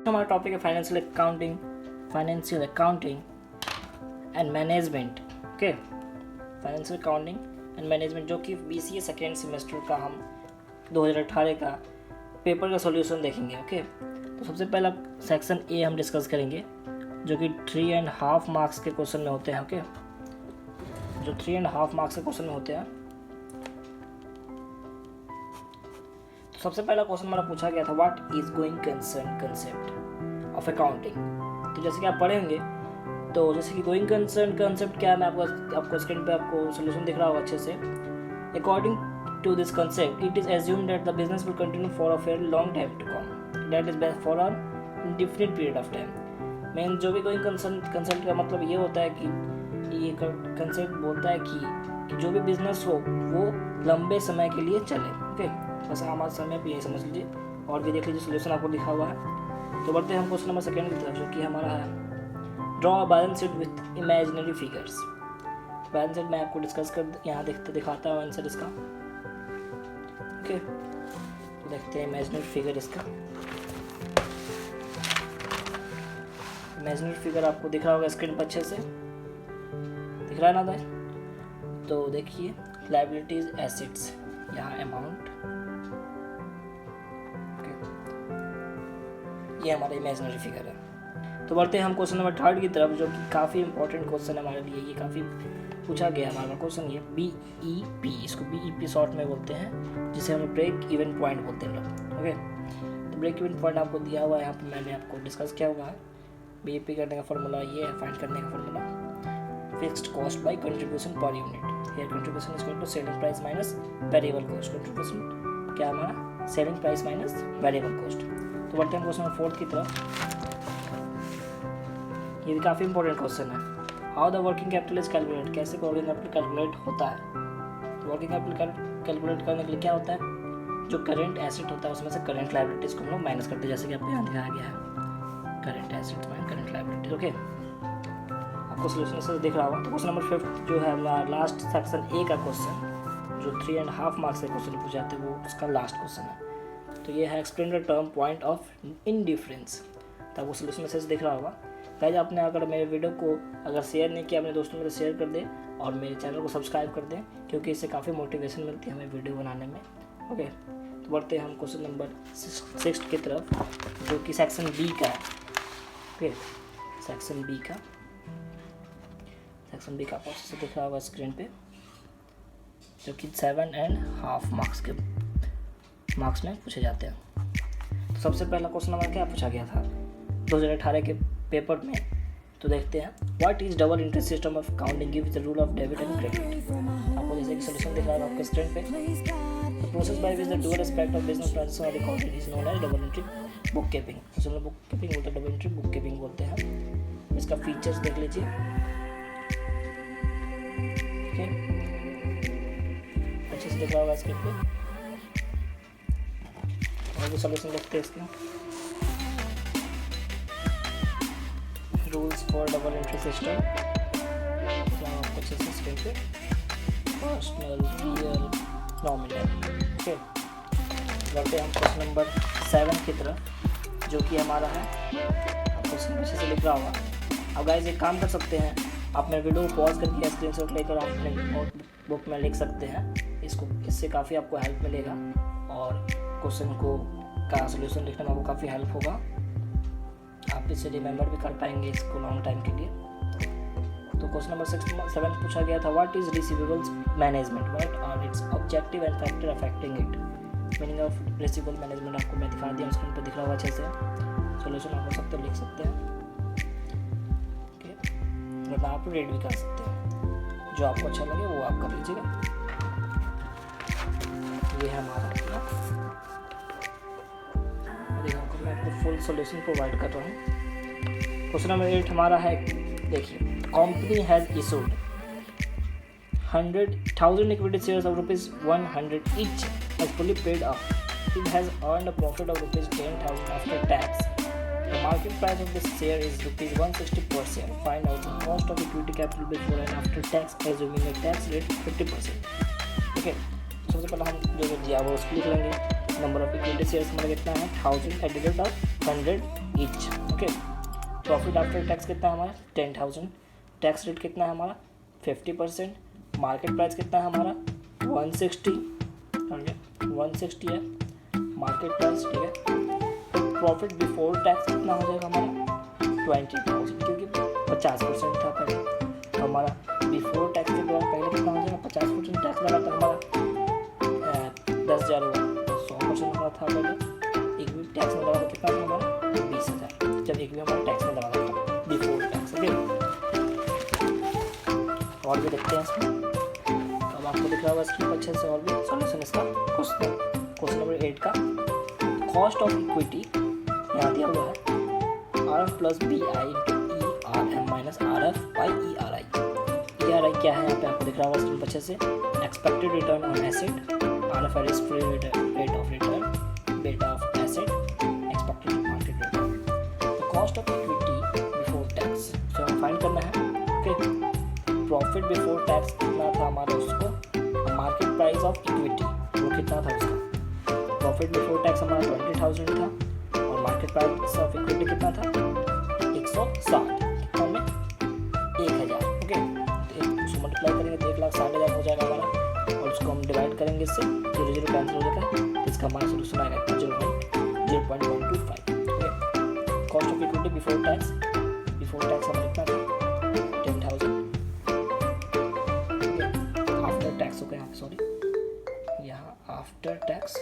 हमारा टॉपिक है financial accounting and management. Okay, financial accounting and management, जो कि BCA सेकेंड सेमेस्टर का हम 2018 का पेपर का सॉल्यूशन देखेंगे। ओके, तो सबसे पहला सेक्शन ए हम डिस्कस करेंगे, जो कि 3.5 मार्क्स के क्वेश्चन में होते हैं। ओके, जो 3.5 मार्क्स के क्वेश्चन में होते हैं। तो सबसे पहला क्वेश्चन हमारा पूछा गया था, what is going concern concept of accounting. तो जैसे कि आप पढ़ेंगे, तो जैसे कि गोइंग कंसर्न कंसेप्ट क्या है, मैं आपको स्क्रीन पे आपको सोल्यूशन दिख रहा होगा अच्छे से। According to this concept, it is assumed that the business will continue for a fair long time to come, that is best for a different period of time. Main जो भी going concept का मतलब ये होता है कि ये concept बोलता है कि जो भी बिजनेस हो वो लंबे समय के लिए चले। ओके, बस हमारे समय पे ये समझ लीजिए, और भी देख लीजिए सोल्यूशन आपको लिखा हुआ है। तो बढ़ते हैं हम क्वेश्चन नंबर सेकेंड की तरफ, जो कि हमारा है draw a balance sheet with imaginary figures. Balance sheet मैं आपको डिस्कस कर यहाँ दिखाता हूँ आंसर इसका। ओके, तो देखते हैं इमेजिनरी फिगर इसका। इमेजिनरी फिगर आपको दिख रहा होगा स्क्रीन पर अच्छे से, दिख रहा है ना गाइस? तो देखिए, लायबिलिटीज एसेट्स, यहाँ अमाउंट, ये हमारा इमेजिनरी फिगर है। तो बढ़ते हैं हम क्वेश्चन नंबर थर्ड की तरफ, जो कि काफ़ी इंपॉर्टेंट क्वेश्चन है हमारे लिए। ये काफ़ी पूछा गया हमारा क्वेश्चन, ये BEP, इसको BEP शॉर्ट में बोलते हैं, जिसे हम ब्रेक इवन पॉइंट बोलते हैं लोग। ओके, तो ब्रेक इवन पॉइंट आपको दिया हुआ है यहाँ पर, मैंने आपको डिस्कस किया हुआ है। BEP करने का फॉर्मूला ये है, फाइंड करने का formula fixed cost by contribution पर unit. Here contribution is equal to selling price minus variable cost. Contribution क्या हमारा, selling price minus variable cost. तो बढ़ते हैं क्वेश्चन नंबर फोर्थ की तरफ। ये भी काफ़ी इंपॉर्टेंट क्वेश्चन है। How the working capital is calculate, कैसे वर्किंग कैपिटल कैलकुलेट होता है। तो वर्किंग कैपिटल कैलकुलेट करने के लिए क्या होता है, जो करंट एसेट होता है उसमें से करंट लायबिलिटीज को हम लोग माइनस करते हैं, जैसे कि आपको यहाँ दिखाया गया है, current assets minus current liabilities. Okay, आपको सोल्यूशन से दिख रहा होगा। तो क्वेश्चन नंबर 5 जो है हमारा लास्ट सेक्शन ए का क्वेश्चन, जो 3.5 मार्क्स के क्वेश्चन पूछे जाते हैं, वो उसका लास्ट क्वेश्चन है। तो ये है explain the term point of indifference. तो आपको सोल्यूशन मैसेज दिख रहा होगा। गाइस, आपने अगर मेरे वीडियो को अगर शेयर नहीं किया, अपने दोस्तों में तो शेयर कर दें और मेरे चैनल को सब्सक्राइब कर दें, क्योंकि इससे काफ़ी मोटिवेशन मिलती है हमें वीडियो बनाने में। ओके, तो बढ़ते हैं हम क्वेश्चन नंबर 6 की तरफ, जो कि सेक्शन बी का है। ओके, सेक्शन बी का आपको से दिख रहा होगा स्क्रीन पे, जो कि 7.5 मार्क्स में पूछे जाते हैं। तो सबसे पहला क्वेश्चन हमारा क्या पूछा गया था 2018 के पेपर में। तो देखते हैं, what is double interest system of accounting gives the rule of debit and credit. आपको जैसे कि सॉल्यूशन दिख रहा है आपके स्क्रीन पे। The process by which the dual aspect of business transaction are recorded is known as double entry book keeping. तो हम बुक कीपिंग बोलते हैं, डबल एंट्री बुक कीपिंग बोलते हैं। इसका फीचर्स देख लीजिए। ओके, अच्छे से दिख रहा होगा स्क्रीन पे। और भी सॉल्यूशन देखते हैं इसके। Rules for double entry system, आपको अच्छे से स्क्रीन पे, पर्सनल, रियल, नॉमिनल। ओके, बढ़ते हैं हम क्वेश्चन नंबर 7 की तरफ, जो कि हमारा है, आपको इसमें अच्छे से लिख रहा होगा। अब गाइस एक काम कर सकते हैं, आप मेरे वीडियो को पॉज करके स्क्रीनशॉट लेकर आप अपने नोटबुक में लिख सकते हैं इसको, इससे काफ़ी आपको हेल्प मिलेगा और क्वेश्चन का सोल्यूशन लिखने में आपको काफ़ी हेल्प होगा। आप इसे रिमेंबर भी कर पाएंगे इसको लॉन्ग टाइम के लिए। तो क्वेश्चन नंबर 7 पूछा गया था, what is receivables management, what are its objective and factor affecting it. Meaning of receivable management आपको मैं दिखा दिया, स्क्रीन पर दिख रहा होगा अच्छे से। सोल्यूशन आप हो सकते हो लिख सकते हैं। ओके, मतलब आप रीड भी कर सकते हैं, जो आपको अच्छा लगे वो आप कर लीजिएगा। ये है हमारा, मैं आपको फुल सॉल्यूशन प्रोवाइड कर रहा हूँ। क्वेश्चन नंबर 8 हमारा है, देखिए, company has issued 100,000 equity shares of ₹100 each has fully paid off. It has earned a profit of ₹10,000 after tax. The market price of this share is ₹160 per share. Find out the cost of equity capital before and after tax, assuming a tax rate 50%. Okay, सबसे पहले हम जो दिया वो उसको लिख लेंगे। Number of equity shares हमारा कितना है 1000 at the rate of 100 each. Okay, profit after tax कितना है हमारा 10,000, टैक्स रेट कितना है हमारा 50%, मार्केट प्राइस कितना है हमारा 160, 160 है मार्केट प्राइस, ठीक है। प्रॉफिट बिफोर टैक्स कितना हो जाएगा हमारा 20,000, क्योंकि 50% था पहले, तो हमारा बिफोर टैक्स के बाद पहले कितना हो जाएगा 50% टैक्स लगा था हमारा 10,000 हुआ, 100% हमारा था पहले, एक भी टैक्स में लगा कितना था हमारा 20,000, जब एक भी हमारा टैक्स में लगा था बिफोर टैक्स। ओके, और भी देखते हैं इसमें, अब आपको दिख रहा होगा स्क्रीन अच्छे से और भी सॉल्यूशन इसका। क्वेश्चन नंबर 8 का कॉस्ट ऑफ इक्विटी यहाँ दिया हुआ है RF plus BI into ERM minus RF by ERI। ERI क्या है यहाँ पे आपको दिख रहा होगा स्क्रीन अच्छे से, expected return on asset, RF है risk free rate of return, beta of asset, expected market return. The cost of equity before tax जो हमें फाइंड करना है। ओके, प्रॉफिट बिफोर टैक्स कितना था हमारा उसको, मार्केट प्राइस ऑफ इक्विटी वो कितना था उसका, प्रॉफिट बिफोर टैक्स हमारा 20,000 था और मार्केट प्राइस ऑफ इक्विटी कितना था 160, कितना में 1,000। ओके, तो उसको मल्टीप्लाई करेंगे तो 1,60,000 हो जाएगा हमारा, और उसको हम डिवाइड करेंगे इससे, 0 कैंसिल हो जाएगा, इसका हमारा सोल्यूशन आएगा 0.125। Okay, cost of equity before tax हमारा कितना था 10,000, आफ्टर टैक्स हो गया यहाँ पे, सॉरी यहाँ आफ्टर टैक्स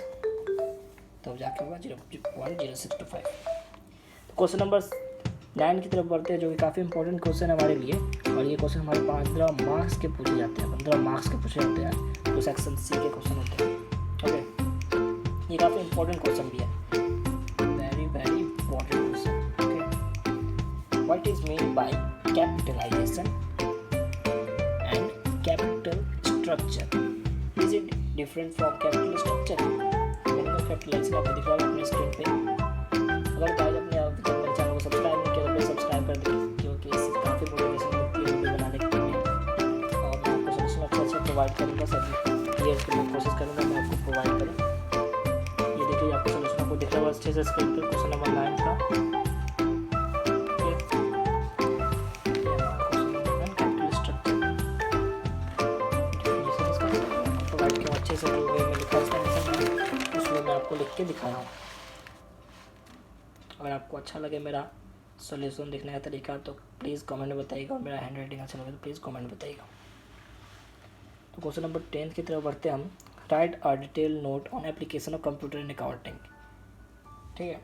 तब जाके होगा 0.0625। तो क्वेश्चन नंबर 9 की तरफ बढ़ते हैं, जो कि काफ़ी इंपॉर्टेंट क्वेश्चन है हमारे लिए, और ये क्वेश्चन हमारे 15 मार्क्स के पूछे जाते हैं, 15 मार्क्स के पूछे जाते हैं, तो सेक्शन C के क्वेश्चन होते हैं। ओके, ये काफ़ी इंपॉर्टेंट क्वेश्चन भी है, very very important question. Okay, what is mean by capitalization and capital structure, is it different from capital structure? Capitalization आपको दिख रहा है अपने स्क्रीन पे। अगर गाइस अपने मेरे चैनल को सब्सक्राइब नहीं किया तो प्लीज़ सब्सक्राइब कर दें, क्योंकि इससे काफ़ी मोटिवेशन मिलती है वीडियो बनाने के लिए, और मैं आपको सोल्यूशन अच्छा प्रोवाइड करूँगा, सभी ईयर्स के लिए कोशिश करूँगा मैं आपको प्रोवाइड करूँ। ये देखिए आपको सोल्यूशन आपको दिख रहा होगा अच्छे से स्क्रीन पर, क्वेश्चन नंबर 9 का। कैपिटल स्ट्रक्चर प्रोवाइड किया अच्छे से, जो वे में लिखा है मैं आपको लिख के दिखाया हूँ। अगर आपको अच्छा लगे मेरा सॉल्यूशन देखने का तरीका तो प्लीज़ कमेंट में बताइएगा, और मेरा हैंड राइटिंग अच्छा लगे तो प्लीज़ कमेंट में बताइएगा। तो क्वेश्चन नंबर 10 की तरफ बढ़ते हैं हम। Right a detail note on application of computer in accounting. ठीक है,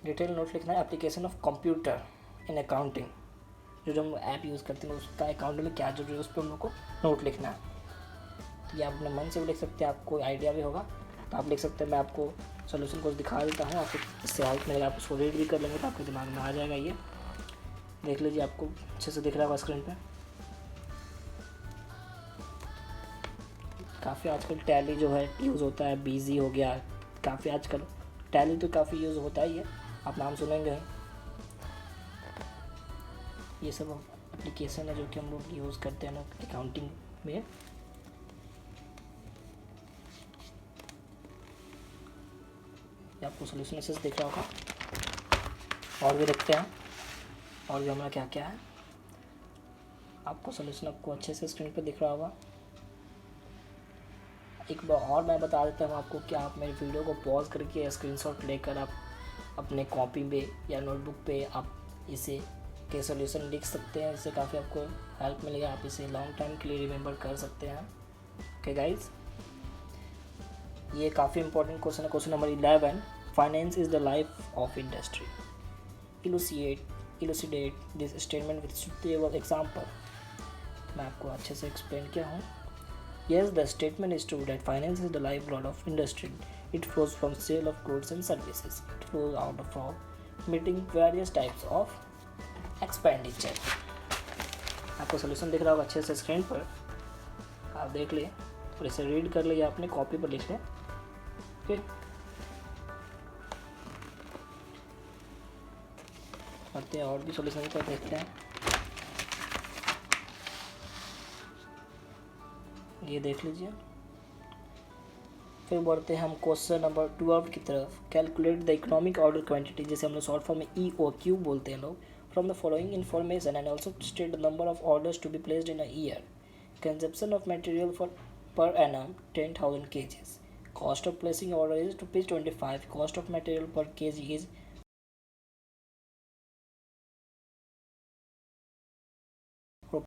डिटेल नोट लिखना है application of computer in accounting, जो हम ऐप यूज़ करते हैं उसका अकाउंट में क्या जरूरी है उस पर हम लोग को नोट लिखना है। तो ये आप अपने मन से भी लिख सकते हैं, आपको आइडिया भी होगा तो आप लिख सकते हैं। मैं आपको सोल्यूशन को दिखा देता हूँ, आपको इससे हेल्प मिलेगा, आप उसको रीड भी कर लेंगे तो आपके दिमाग में आ जाएगा। ये देख लीजिए, आपको अच्छे से दिख रहा होगा स्क्रीन पे। काफ़ी आजकल टैली जो है यूज़ होता है, बिजी हो गया काफ़ी आजकल, टैली तो काफ़ी यूज़ होता ही है, आप नाम सुनेंगे। ये सब एप्लीकेशन है जो कि हम लोग यूज़ करते हैं ना अकाउंटिंग में। आपको सोल्यूशन ऐसे दिख रहा होगा, और भी देखते हैं और भी हमारा क्या क्या है। आपको सोल्यूशन आपको अच्छे से स्क्रीन पे दिख रहा होगा। एक बार और मैं बता देता हूँ आपको कि आप मेरे वीडियो को पॉज करके स्क्रीनशॉट लेकर आप अपने कॉपी पे या नोटबुक पे आप इसे के सोल्यूशन लिख सकते हैं। इससे काफ़ी आपको हेल्प मिलेगा, आप इसे लॉन्ग टाइम के लिए रिमेंबर कर सकते हैं। ओके गाइज, ये काफ़ी इंपॉर्टेंट क्वेश्चन है। Question number 11, finance is the life of industry, elucidate this statement with suitable example. मैं आपको अच्छे से एक्सप्लेन किया हूँ। Yes, the statement is true that finance is the lifeblood of industry. It flows from sale of goods and services. It flows out from meeting various types of expenditure. आपको solution दिख रहा होगा अच्छे से screen पर, आप देख लें और इसे रीड कर लिए, अपने कॉपी पर लिख लें। ओके, आते हैं और भी सोल्यूशन पर देखते हैं। ये देख लीजिए फिर बढ़ते हैं हम क्वेश्चन नंबर 12 की तरफ। Calculate the economic order quantity, जैसे हम लोग शॉर्ट फॉर्म में EOQ बोलते हैं लोग, from the following information and also state the number of orders to be placed in a year. Consumption of material for per annum 10,000 kgs. Cost of placing order is ₹25. Cost of material per kg is